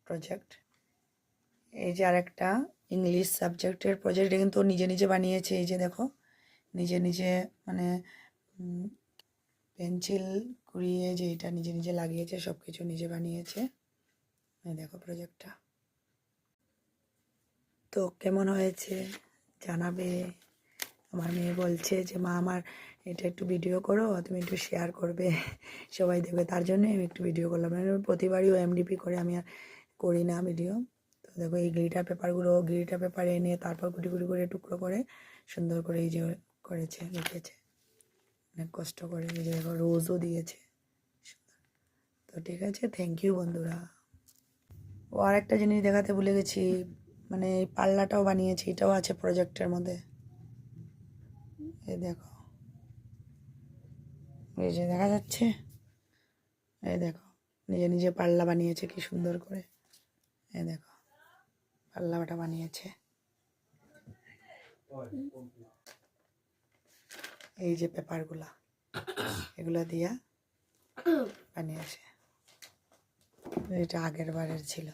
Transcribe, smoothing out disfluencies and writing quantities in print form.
Project. এই যে আরেকটা ইংলিশ সাবজেক্টের প্রজেক্ট, কিন্তু নিজে নিজে বানিয়েছে। এই যে দেখো, নিজে নিজে মানে পেন্সিল কুড়িয়ে যে এটা নিজে নিজে লাগিয়েছে, সব কিছু নিজে বানিয়েছে। এই দেখো প্রজেক্টটা। তো কেমন হয়েছে জানাবে। আমার মেয়ে বলছে যে মা আমার এটা একটু ভিডিও করো, তুমি একটু শেয়ার করবে, সবাই দেখবে। তার জন্যই আমি একটু ভিডিও করলাম। প্রতিবারই ও এমডিপি করে, আমি আর করি না ভিডিও। তো দেখো এই গ্লিটার পেপার এনে তারপর কুটি কুটি করে টুকরো করে সুন্দর করে এই যে করেছে, লিখেছে অনেক কষ্ট করে। এই যে দেখো রোজও দিয়েছে সুন্দর। তো ঠিক আছে, থ্যাংক ইউ বন্ধুরা। ও আর একটা জিনিস দেখাতে ভুলে গেছি, মানে এই পাল্লাটাও বানিয়েছি, এটাও আছে প্রজেক্টের মধ্যে। এই দেখো, এই যে দেখা যাচ্ছে, এই দেখো নিজে নিজে পাল্লা বানিয়েছে কি সুন্দর করে। এই দেখো পাল্লাটা বানিয়েছে, এই যে পেপারগুলা এগুলো দিয়া বানিয়েছে। এটা আগের বারের ছিল।